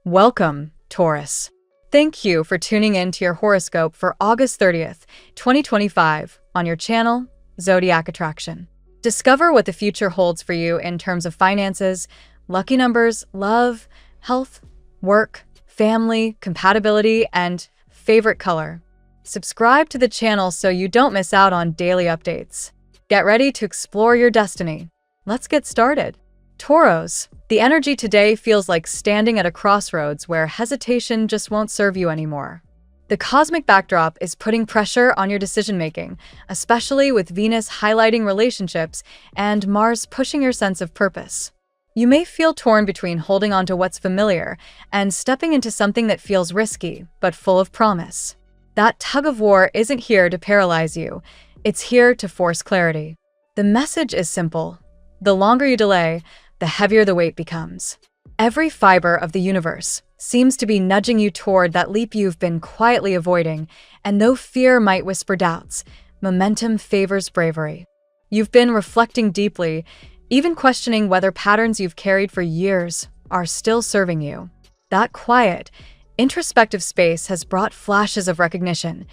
Welcome, Taurus. Thank you for tuning in to your horoscope for August 30th, 2025 on your channel, Zodiac Attraction. Discover what the future holds for you in terms of finances, lucky numbers, love, health, work, family, compatibility, and favorite color. Subscribe to the channel so you don't miss out on daily updates. Get ready to explore your destiny. Let's get started. Taurus, the energy today feels like standing at a crossroads where hesitation just won't serve you anymore. The cosmic backdrop is putting pressure on your decision-making, especially with Venus highlighting relationships and Mars pushing your sense of purpose. You may feel torn between holding on to what's familiar and stepping into something that feels risky, but full of promise. That tug-of-war isn't here to paralyze you. It's here to force clarity. The message is simple. The longer you delay, the heavier the weight becomes. Every fiber of the universe seems to be nudging you toward that leap you've been quietly avoiding, and though fear might whisper doubts, momentum favors bravery. You've been reflecting deeply, even questioning whether patterns you've carried for years are still serving you. That quiet, introspective space has brought flashes of recognition.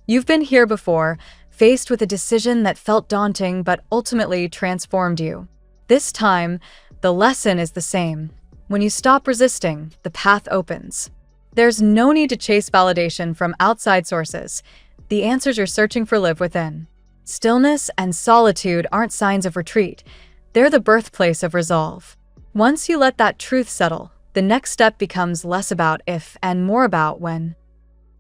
You've been here before, faced with a decision that felt daunting but ultimately transformed you. This time, the lesson is the same. When you stop resisting, the path opens. There's no need to chase validation from outside sources. The answers you're searching for live within. Stillness and solitude aren't signs of retreat. They're the birthplace of resolve. Once you let that truth settle, the next step becomes less about if and more about when.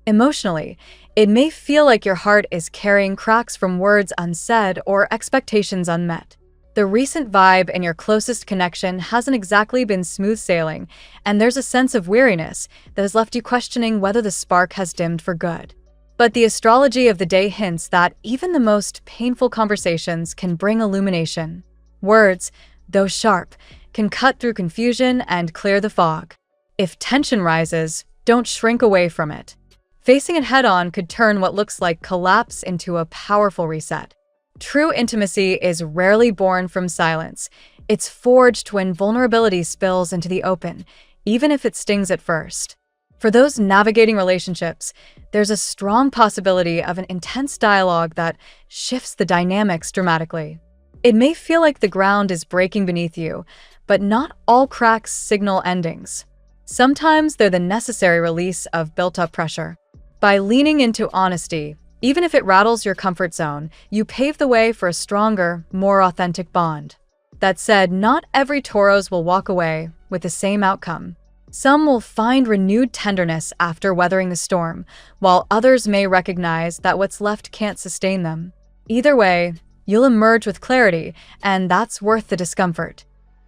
Emotionally, it may feel like your heart is carrying cracks from words unsaid or expectations unmet. The recent vibe in your closest connection hasn't exactly been smooth sailing, and there's a sense of weariness that has left you questioning whether the spark has dimmed for good. But the astrology of the day hints that even the most painful conversations can bring illumination. Words, though sharp, can cut through confusion and clear the fog. If tension rises, don't shrink away from it. Facing it head-on could turn what looks like collapse into a powerful reset. True intimacy is rarely born from silence. It's forged when vulnerability spills into the open, even if it stings at first. For those navigating relationships, there's a strong possibility of an intense dialogue that shifts the dynamics dramatically. It may feel like the ground is breaking beneath you, but not all cracks signal endings. Sometimes they're the necessary release of built-up pressure. By leaning into honesty, even if it rattles your comfort zone, you pave the way for a stronger, more authentic bond. That said, not every Taurus will walk away with the same outcome. Some will find renewed tenderness after weathering the storm, while others may recognize that what's left can't sustain them. Either way, you'll emerge with clarity, and that's worth the discomfort.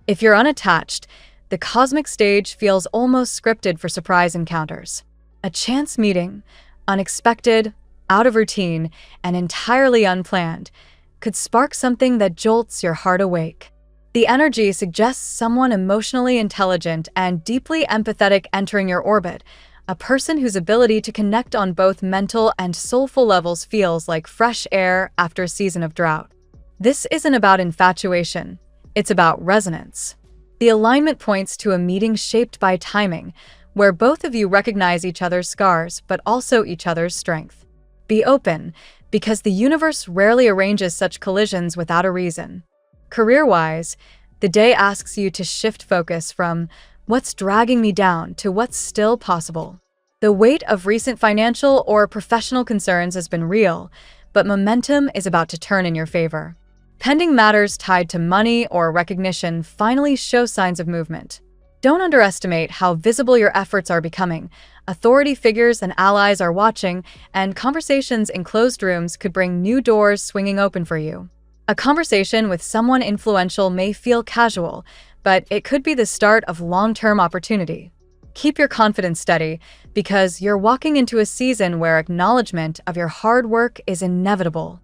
If you're unattached, the cosmic stage feels almost scripted for surprise encounters. A chance meeting, unexpected, out of routine, and entirely unplanned, could spark something that jolts your heart awake. The energy suggests someone emotionally intelligent and deeply empathetic entering your orbit, a person whose ability to connect on both mental and soulful levels feels like fresh air after a season of drought. This isn't about infatuation, it's about resonance. The alignment points to a meeting shaped by timing, where both of you recognize each other's scars but also each other's strength. Be open, because the universe rarely arranges such collisions without a reason. Career-wise, the day asks you to shift focus from what's dragging me down to what's still possible. The weight of recent financial or professional concerns has been real, but momentum is about to turn in your favor. Pending matters tied to money or recognition finally show signs of movement. Don't underestimate how visible your efforts are becoming. Authority figures and allies are watching, and conversations in closed rooms could bring new doors swinging open for you. A conversation with someone influential may feel casual, but it could be the start of long-term opportunity. Keep your confidence steady, because you're walking into a season where acknowledgement of your hard work is inevitable.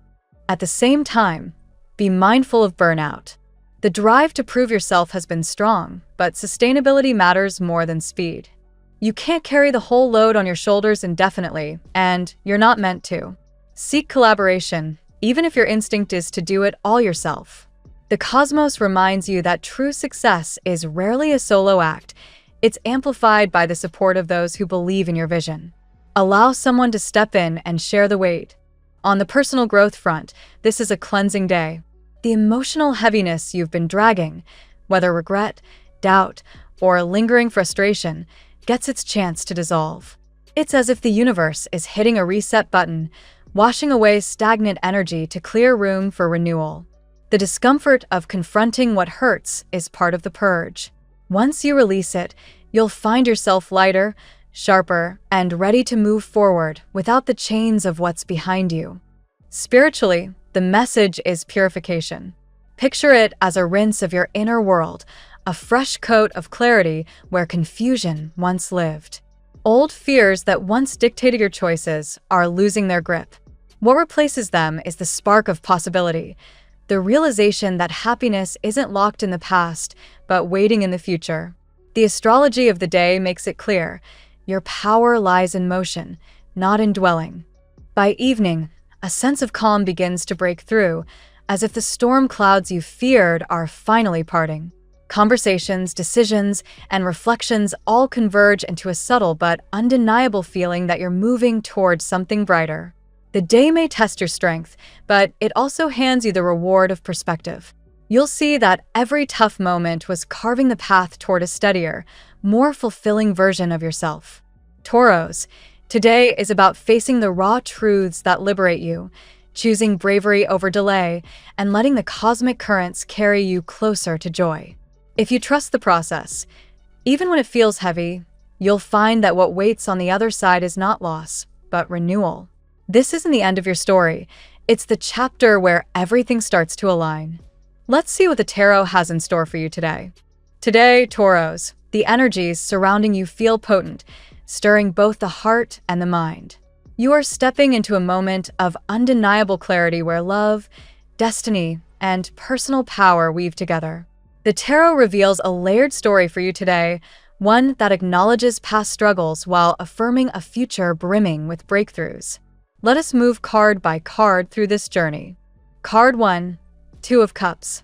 At the same time, be mindful of burnout. The drive to prove yourself has been strong, but sustainability matters more than speed. You can't carry the whole load on your shoulders indefinitely, and you're not meant to. Seek collaboration, even if your instinct is to do it all yourself. The cosmos reminds you that true success is rarely a solo act. It's amplified by the support of those who believe in your vision. Allow someone to step in and share the weight. On the personal growth front, this is a cleansing day. The emotional heaviness you've been dragging, whether regret, doubt, or lingering frustration, gets its chance to dissolve. It's as if the universe is hitting a reset button, washing away stagnant energy to clear room for renewal. The discomfort of confronting what hurts is part of the purge. Once you release it, you'll find yourself lighter, sharper, and ready to move forward without the chains of what's behind you. Spiritually, the message is purification. Picture it as a rinse of your inner world, a fresh coat of clarity where confusion once lived. Old fears that once dictated your choices are losing their grip. What replaces them is the spark of possibility, the realization that happiness isn't locked in the past, but waiting in the future. The astrology of the day makes it clear: your power lies in motion, not in dwelling. By evening, a sense of calm begins to break through, as if the storm clouds you feared are finally parting. Conversations, decisions, and reflections all converge into a subtle but undeniable feeling that you're moving towards something brighter. The day may test your strength, but it also hands you the reward of perspective. You'll see that every tough moment was carving the path toward a steadier, more fulfilling version of yourself. Taurus, today is about facing the raw truths that liberate you, choosing bravery over delay, and letting the cosmic currents carry you closer to joy. If you trust the process, even when it feels heavy, you'll find that what waits on the other side is not loss, but renewal. This isn't the end of your story. It's the chapter where everything starts to align. Let's see what the tarot has in store for you today. Today, Taurus, the energies surrounding you feel potent, stirring both the heart and the mind. You are stepping into a moment of undeniable clarity where love, destiny, and personal power weave together. The tarot reveals a layered story for you today, one that acknowledges past struggles while affirming a future brimming with breakthroughs. Let us move card by card through this journey. Card 1, Two of Cups.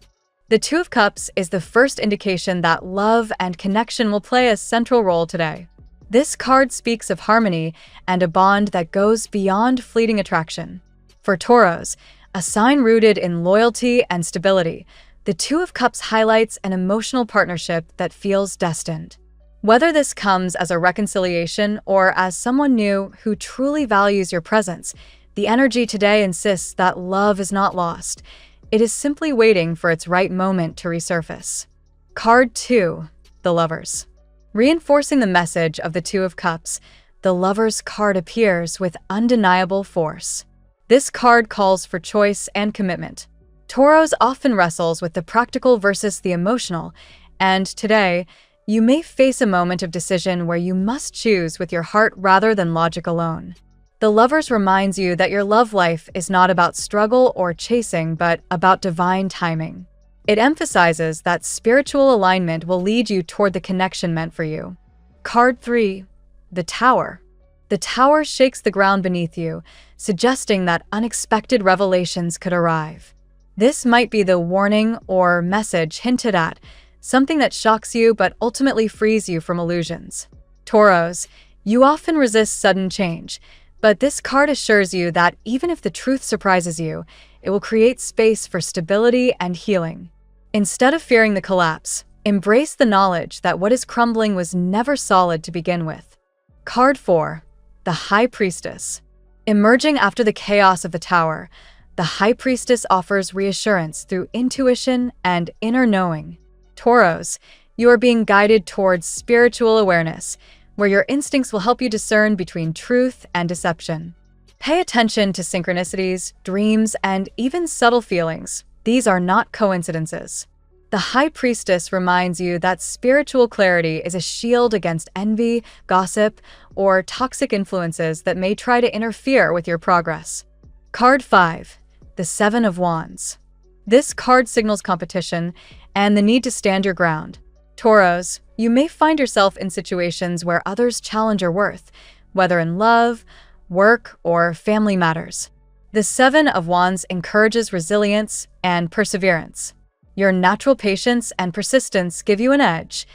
The Two of Cups is the first indication that love and connection will play a central role today. This card speaks of harmony and a bond that goes beyond fleeting attraction. For Taurus, a sign rooted in loyalty and stability, the Two of Cups highlights an emotional partnership that feels destined. Whether this comes as a reconciliation or as someone new who truly values your presence, the energy today insists that love is not lost. It is simply waiting for its right moment to resurface. Card 2, the Lovers. Reinforcing the message of the Two of Cups, the Lovers card appears with undeniable force. This card calls for choice and commitment. Taurus often wrestles with the practical versus the emotional, and today, you may face a moment of decision where you must choose with your heart rather than logic alone. The Lovers reminds you that your love life is not about struggle or chasing, but about divine timing. It emphasizes that spiritual alignment will lead you toward the connection meant for you. Card 3, the Tower. The Tower shakes the ground beneath you, suggesting that unexpected revelations could arrive. This might be the warning or message hinted at, something that shocks you but ultimately frees you from illusions. Taurus, you often resist sudden change, but this card assures you that even if the truth surprises you, it will create space for stability and healing. Instead of fearing the collapse, embrace the knowledge that what is crumbling was never solid to begin with. Card 4, the High Priestess. Emerging after the chaos of the Tower, the High Priestess offers reassurance through intuition and inner knowing. Taurus, you are being guided towards spiritual awareness, where your instincts will help you discern between truth and deception. Pay attention to synchronicities, dreams, and even subtle feelings. These are not coincidences. The High Priestess reminds you that spiritual clarity is a shield against envy, gossip, or toxic influences that may try to interfere with your progress. Card 5, the Seven of Wands. This card signals competition and the need to stand your ground. Taurus, you may find yourself in situations where others challenge your worth, whether in love, work, or family matters. The Seven of Wands encourages resilience and perseverance. Your natural patience and persistence give you an edge,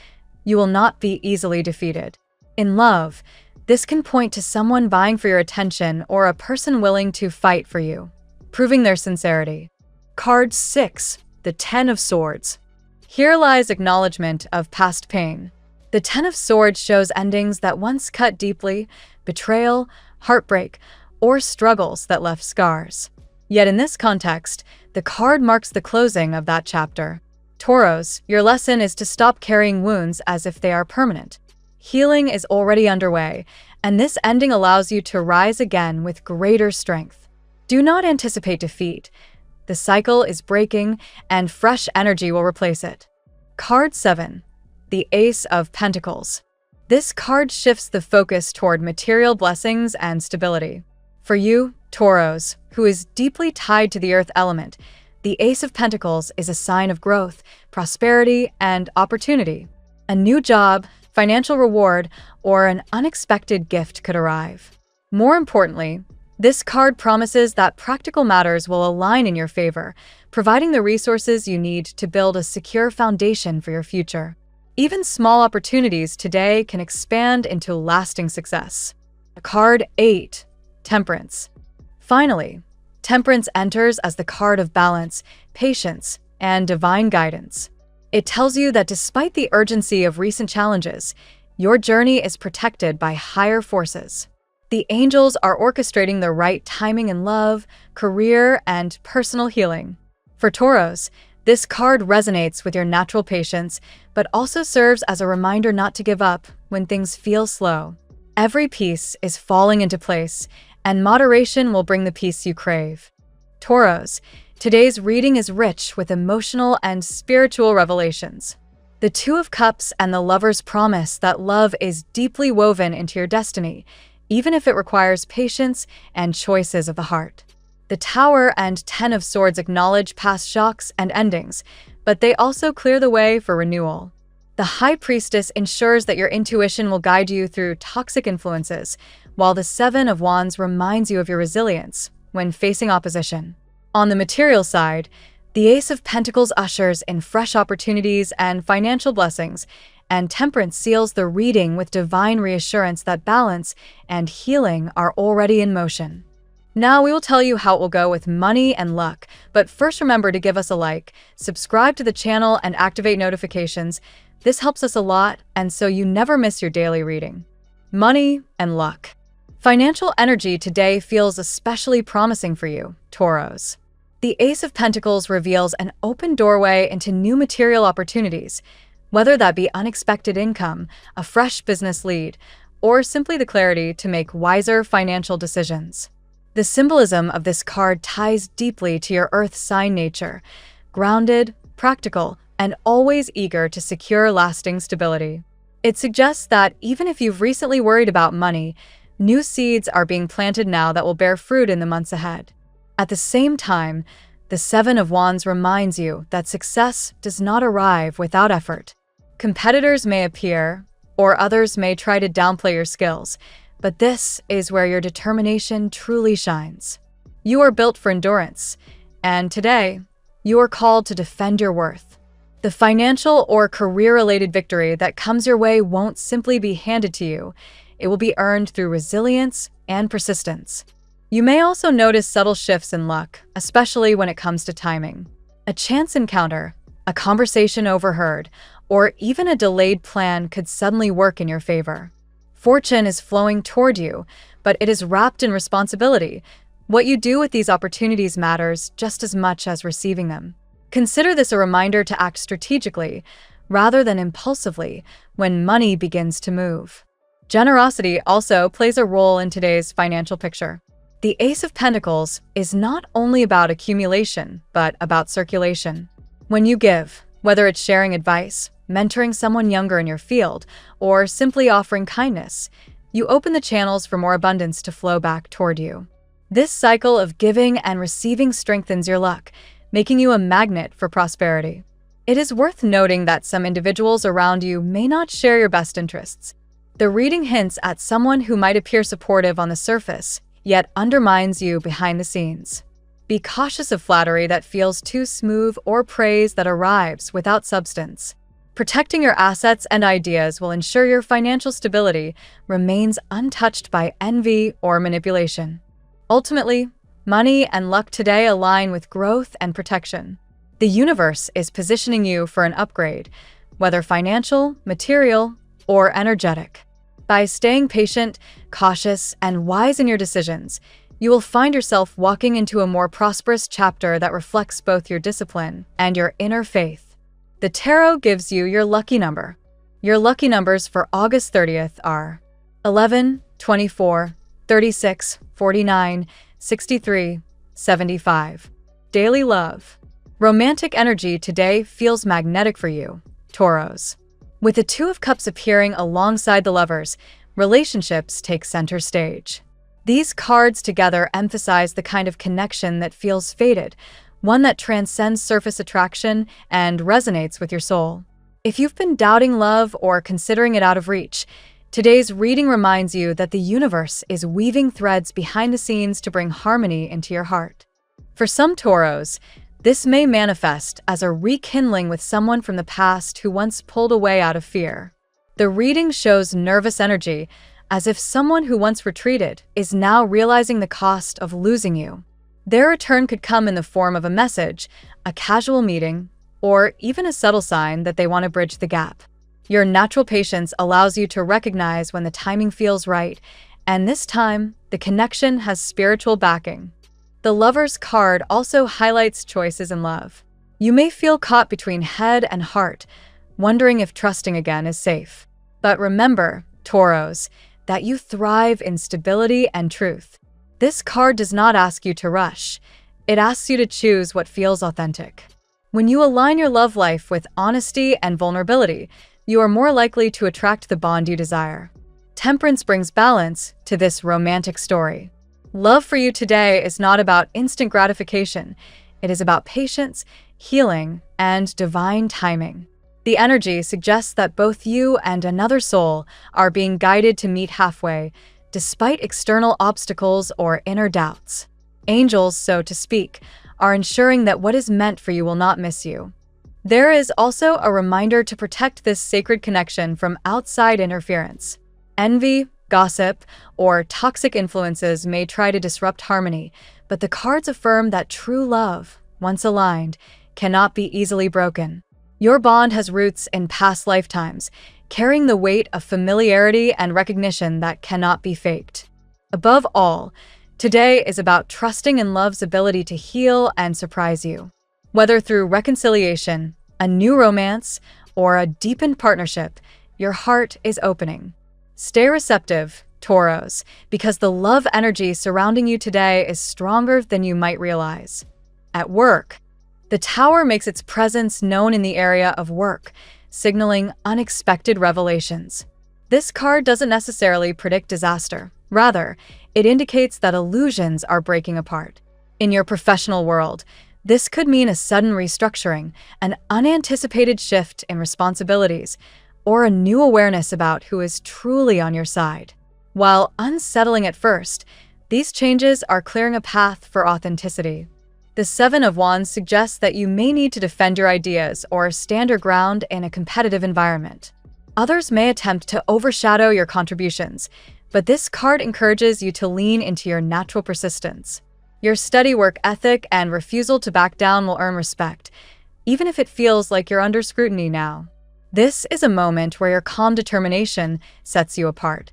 You will not be easily defeated. In love, this can point to someone vying for your attention or a person willing to fight for you, proving their sincerity. Card 6, the Ten of Swords. Here lies acknowledgement of past pain. The Ten of Swords shows endings that once cut deeply, betrayal, heartbreak, or struggles that left scars. Yet in this context, the card marks the closing of that chapter. Taurus, your lesson is to stop carrying wounds as if they are permanent. Healing is already underway, and this ending allows you to rise again with greater strength. Do not anticipate defeat. The cycle is breaking, and fresh energy will replace it. Card 7, the Ace of Pentacles. This card shifts the focus toward material blessings and stability. For you, Taurus, who is deeply tied to the earth element, the Ace of Pentacles is a sign of growth, prosperity, and opportunity. A new job, financial reward, or an unexpected gift could arrive. More importantly, this card promises that practical matters will align in your favor, providing the resources you need to build a secure foundation for your future. Even small opportunities today can expand into lasting success. Card 8, Temperance. Finally, Temperance enters as the card of balance, patience, and divine guidance. It tells you that despite the urgency of recent challenges, your journey is protected by higher forces. The angels are orchestrating the right timing in love, career, and personal healing. For Taurus, this card resonates with your natural patience, but also serves as a reminder not to give up when things feel slow. Every piece is falling into place, and moderation will bring the peace you crave. Taurus, today's reading is rich with emotional and spiritual revelations. The Two of Cups and the Lover's promise that love is deeply woven into your destiny, even if it requires patience and choices of the heart. The Tower and Ten of Swords acknowledge past shocks and endings, but they also clear the way for renewal. The High Priestess ensures that your intuition will guide you through toxic influences, while the Seven of Wands reminds you of your resilience when facing opposition. On the material side, the Ace of Pentacles ushers in fresh opportunities and financial blessings, and Temperance seals the reading with divine reassurance that balance and healing are already in motion. Now we will tell you how it will go with money and luck, but first remember to give us a like, subscribe to the channel, and activate notifications. This helps us a lot, and so you never miss your daily reading. Money and luck. Financial energy today feels especially promising for you, Taurus. The Ace of Pentacles reveals an open doorway into new material opportunities, whether that be unexpected income, a fresh business lead, or simply the clarity to make wiser financial decisions. The symbolism of this card ties deeply to your earth sign nature, grounded, practical, and always eager to secure lasting stability. It suggests that even if you've recently worried about money, new seeds are being planted now that will bear fruit in the months ahead. At the same time, the Seven of Wands reminds you that success does not arrive without effort. Competitors may appear, or others may try to downplay your skills, but this is where your determination truly shines. You are built for endurance, and today, you are called to defend your worth. The financial or career-related victory that comes your way won't simply be handed to you. It will be earned through resilience and persistence. You may also notice subtle shifts in luck, especially when it comes to timing. A chance encounter, a conversation overheard, or even a delayed plan could suddenly work in your favor. Fortune is flowing toward you, but it is wrapped in responsibility. What you do with these opportunities matters just as much as receiving them. Consider this a reminder to act strategically, rather than impulsively, when money begins to move. Generosity also plays a role in today's financial picture. The Ace of Pentacles is not only about accumulation, but about circulation. When you give, whether it's sharing advice, mentoring someone younger in your field, or simply offering kindness, you open the channels for more abundance to flow back toward you. This cycle of giving and receiving strengthens your luck, making you a magnet for prosperity. It is worth noting that some individuals around you may not share your best interests. The reading hints at someone who might appear supportive on the surface, yet undermines you behind the scenes. Be cautious of flattery that feels too smooth or praise that arrives without substance. Protecting your assets and ideas will ensure your financial stability remains untouched by envy or manipulation. Ultimately, money and luck today align with growth and protection. The universe is positioning you for an upgrade, whether financial, material, or energetic. By staying patient, cautious, and wise in your decisions, you will find yourself walking into a more prosperous chapter that reflects both your discipline and your inner faith. The tarot gives you your lucky number. Your lucky numbers for August 30th are 11, 24, 36, 49, 63, 75. Daily love. Romantic energy today feels magnetic for you, Taurus. With the Two of Cups appearing alongside the Lovers, relationships take center stage. These cards together emphasize the kind of connection that feels fated, one that transcends surface attraction and resonates with your soul. If you've been doubting love or considering it out of reach, today's reading reminds you that the universe is weaving threads behind the scenes to bring harmony into your heart. For some Tauros, this may manifest as a rekindling with someone from the past who once pulled away out of fear. The reading shows nervous energy, as if someone who once retreated is now realizing the cost of losing you. Their return could come in the form of a message, a casual meeting, or even a subtle sign that they want to bridge the gap. Your natural patience allows you to recognize when the timing feels right, and this time, the connection has spiritual backing. The Lover's card also highlights choices in love. You may feel caught between head and heart, wondering if trusting again is safe. But remember, Tauros, that you thrive in stability and truth. This card does not ask you to rush. It asks you to choose what feels authentic. When you align your love life with honesty and vulnerability, you are more likely to attract the bond you desire. Temperance brings balance to this romantic story. Love for you today is not about instant gratification. It is about patience, healing, and divine timing. The energy suggests that both you and another soul are being guided to meet halfway, despite external obstacles or inner doubts. Angels, so to speak, are ensuring that what is meant for you will not miss you. There is also a reminder to protect this sacred connection from outside interference. Envy, gossip, or toxic influences may try to disrupt harmony, but the cards affirm that true love, once aligned, cannot be easily broken. Your bond has roots in past lifetimes, carrying the weight of familiarity and recognition that cannot be faked. Above all, today is about trusting in love's ability to heal and surprise you. Whether through reconciliation, a new romance, or a deepened partnership, your heart is opening. Stay receptive, Tauros, because the love energy surrounding you today is stronger than you might realize. At work, the Tower makes its presence known in the area of work, signaling unexpected revelations. This card doesn't necessarily predict disaster. Rather, it indicates that illusions are breaking apart. In your professional world, this could mean a sudden restructuring, an unanticipated shift in responsibilities, or a new awareness about who is truly on your side. While unsettling at first, these changes are clearing a path for authenticity. The Seven of Wands suggests that you may need to defend your ideas or stand your ground in a competitive environment. Others may attempt to overshadow your contributions, but this card encourages you to lean into your natural persistence. Your steady work ethic and refusal to back down will earn respect, even if it feels like you're under scrutiny now. This is a moment where your calm determination sets you apart.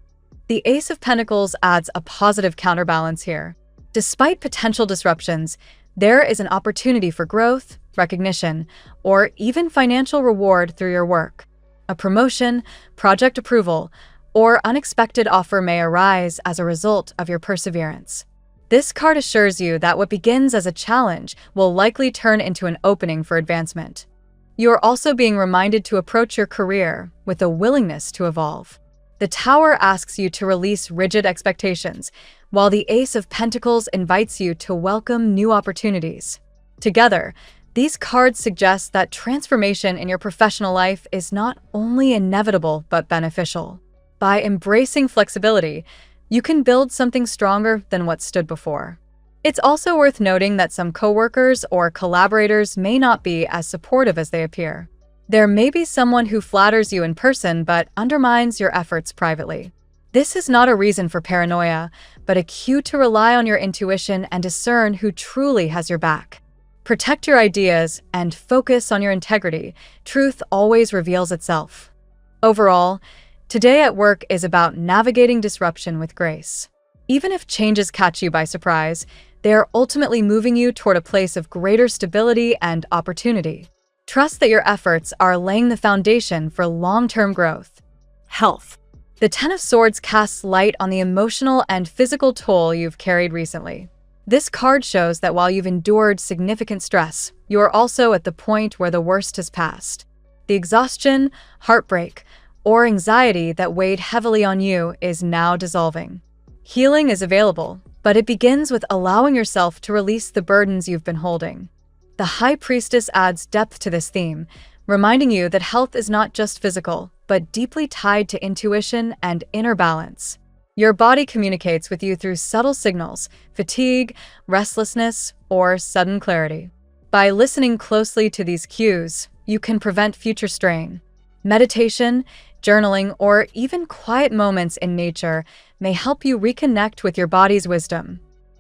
The Ace of Pentacles adds a positive counterbalance here. Despite potential disruptions, there is an opportunity for growth, recognition, or even financial reward through your work. A promotion, project approval, or unexpected offer may arise as a result of your perseverance. This card assures you that what begins as a challenge will likely turn into an opening for advancement. You are also being reminded to approach your career with a willingness to evolve. The Tower asks you to release rigid expectations, while the Ace of Pentacles invites you to welcome new opportunities. Together, these cards suggest that transformation in your professional life is not only inevitable but beneficial. By embracing flexibility, you can build something stronger than what stood before. It's also worth noting that some coworkers or collaborators may not be as supportive as they appear. There may be someone who flatters you in person but undermines your efforts privately. This is not a reason for paranoia, but a cue to rely on your intuition and discern who truly has your back. Protect your ideas and focus on your integrity. Truth always reveals itself. Overall, today at work is about navigating disruption with grace. Even if changes catch you by surprise, they are ultimately moving you toward a place of greater stability and opportunity. Trust that your efforts are laying the foundation for long-term growth. Health. The Ten of Swords casts light on the emotional and physical toll you've carried recently. This card shows that while you've endured significant stress, you are also at the point where the worst has passed. The exhaustion, heartbreak, or anxiety that weighed heavily on you is now dissolving. Healing is available, but it begins with allowing yourself to release the burdens you've been holding. The High Priestess adds depth to this theme, reminding you that health is not just physical, but deeply tied to intuition and inner balance. Your body communicates with you through subtle signals, fatigue, restlessness, or sudden clarity. By listening closely to these cues, you can prevent future strain. Meditation, journaling, or even quiet moments in nature may help you reconnect with your body's wisdom.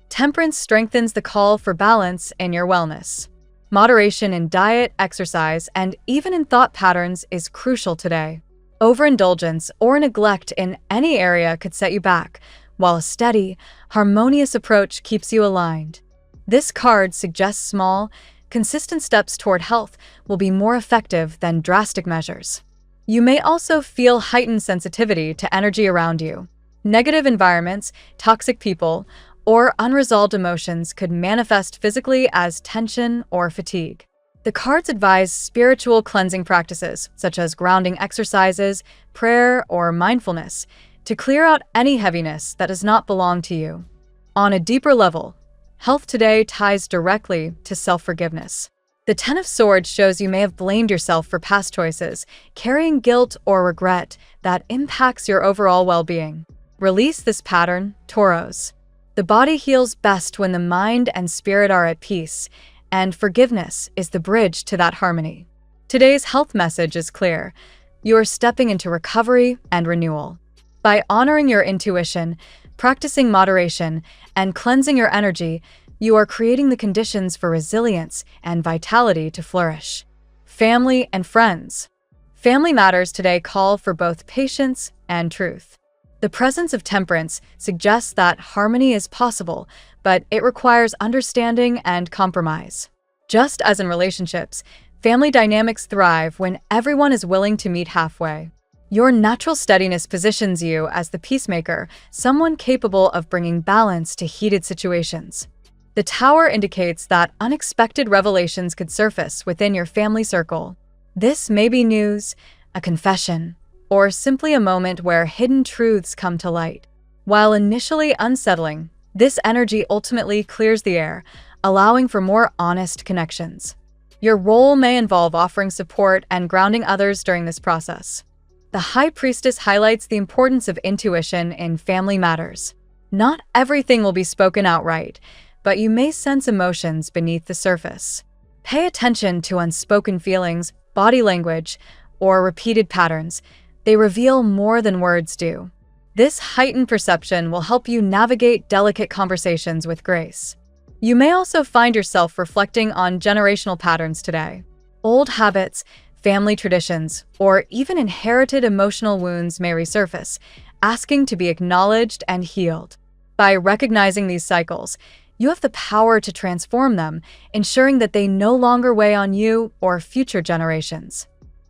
Temperance strengthens the call for balance in your wellness. Moderation in diet, exercise, and even in thought patterns is crucial today. Overindulgence or neglect in any area could set you back, while a steady, harmonious approach keeps you aligned. This card suggests small, consistent steps toward health will be more effective than drastic measures. You may also feel heightened sensitivity to energy around you. Negative environments, toxic people, or unresolved emotions could manifest physically as tension or fatigue. The cards advise spiritual cleansing practices, such as grounding exercises, prayer, or mindfulness, to clear out any heaviness that does not belong to you. On a deeper level, health today ties directly to self-forgiveness. The Ten of Swords shows you may have blamed yourself for past choices, carrying guilt or regret that impacts your overall well-being. Release this pattern, Taurus. The body heals best when the mind and spirit are at peace, and forgiveness is the bridge to that harmony. Today's health message is clear. You are stepping into recovery and renewal. By honoring your intuition, practicing moderation, and cleansing your energy, you are creating the conditions for resilience and vitality to flourish. Family and friends. Family matters today call for both patience and truth. The presence of temperance suggests that harmony is possible, but it requires understanding and compromise. Just as in relationships, family dynamics thrive when everyone is willing to meet halfway. Your natural steadiness positions you as the peacemaker, someone capable of bringing balance to heated situations. The Tower indicates that unexpected revelations could surface within your family circle. This may be news, a confession, or simply a moment where hidden truths come to light. While initially unsettling, this energy ultimately clears the air, allowing for more honest connections. Your role may involve offering support and grounding others during this process. The High Priestess highlights the importance of intuition in family matters. Not everything will be spoken outright, but you may sense emotions beneath the surface. Pay attention to unspoken feelings, body language, or repeated patterns. They reveal more than words do. This heightened perception will help you navigate delicate conversations with grace. You may also find yourself reflecting on generational patterns today. Old habits, family traditions, or even inherited emotional wounds may resurface, asking to be acknowledged and healed. By recognizing these cycles, you have the power to transform them, ensuring that they no longer weigh on you or future generations.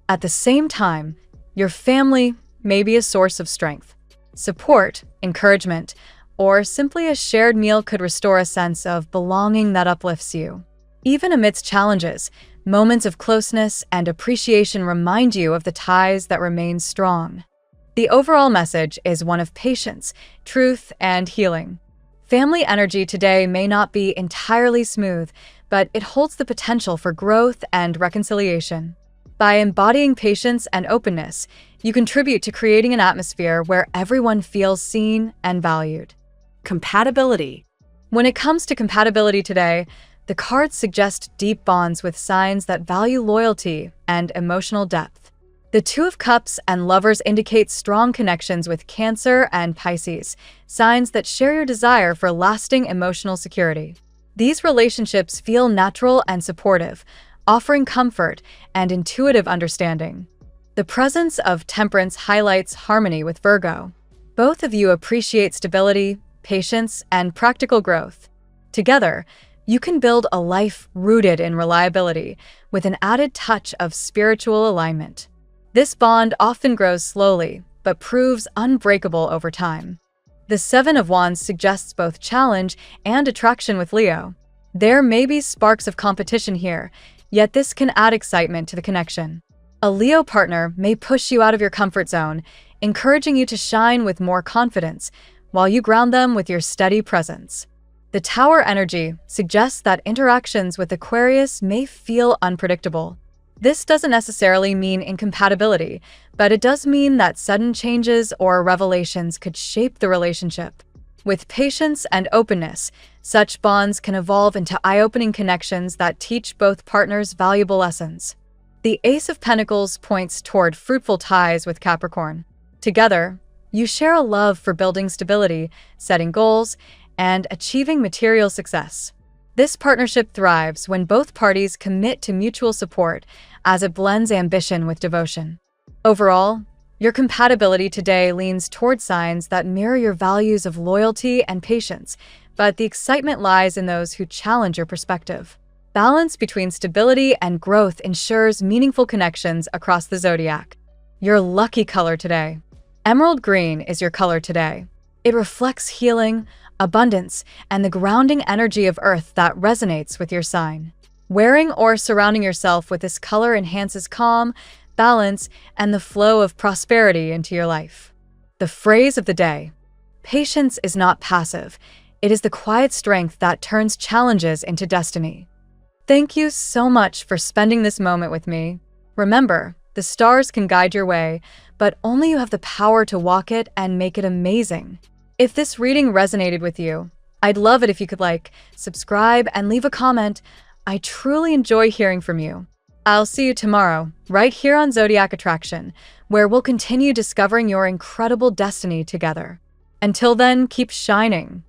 At the same time, your family may be a source of strength. Support, encouragement, or simply a shared meal could restore a sense of belonging that uplifts you. Even amidst challenges, moments of closeness and appreciation remind you of the ties that remain strong. The overall message is one of patience, truth, and healing. Family energy today may not be entirely smooth, but it holds the potential for growth and reconciliation. By embodying patience and openness, you contribute to creating an atmosphere where everyone feels seen and valued. Compatibility. When it comes to compatibility today, The cards suggest deep bonds with signs that value loyalty and emotional depth. The Two of Cups and Lovers indicate strong connections with Cancer and Pisces, signs that share your desire for lasting emotional security. These relationships feel natural and supportive, offering comfort and intuitive understanding. The presence of Temperance highlights harmony with Virgo. Both of you appreciate stability, patience, and practical growth. Together, you can build a life rooted in reliability with an added touch of spiritual alignment. This bond often grows slowly, but proves unbreakable over time. The Seven of Wands suggests both challenge and attraction with Leo. There may be sparks of competition here, yet this can add excitement to the connection. A Leo partner may push you out of your comfort zone, encouraging you to shine with more confidence, while you ground them with your steady presence. The Tower energy suggests that interactions with Aquarius may feel unpredictable. This doesn't necessarily mean incompatibility, but it does mean that sudden changes or revelations could shape the relationship. With patience and openness, such bonds can evolve into eye-opening connections that teach both partners valuable lessons. The Ace of Pentacles points toward fruitful ties with Capricorn. Together, you share a love for building stability, setting goals, and achieving material success. This partnership thrives when both parties commit to mutual support, as it blends ambition with devotion. Overall, your compatibility today leans toward signs that mirror your values of loyalty and patience, but the excitement lies in those who challenge your perspective. Balance between stability and growth ensures meaningful connections across the zodiac. Your lucky color today. Emerald green is your color today. It reflects healing, abundance, and the grounding energy of Earth that resonates with your sign. Wearing or surrounding yourself with this color enhances calm, balance, and the flow of prosperity into your life. The phrase of the day: patience is not passive. It is the quiet strength that turns challenges into destiny. Thank you so much for spending this moment with me. Remember, the stars can guide your way, but only you have the power to walk it and make it amazing. If this reading resonated with you, I'd love it if you could like, subscribe, and leave a comment. I truly enjoy hearing from you. I'll see you tomorrow, right here on Zodiac Attraction, where we'll continue discovering your incredible destiny together. Until then, keep shining.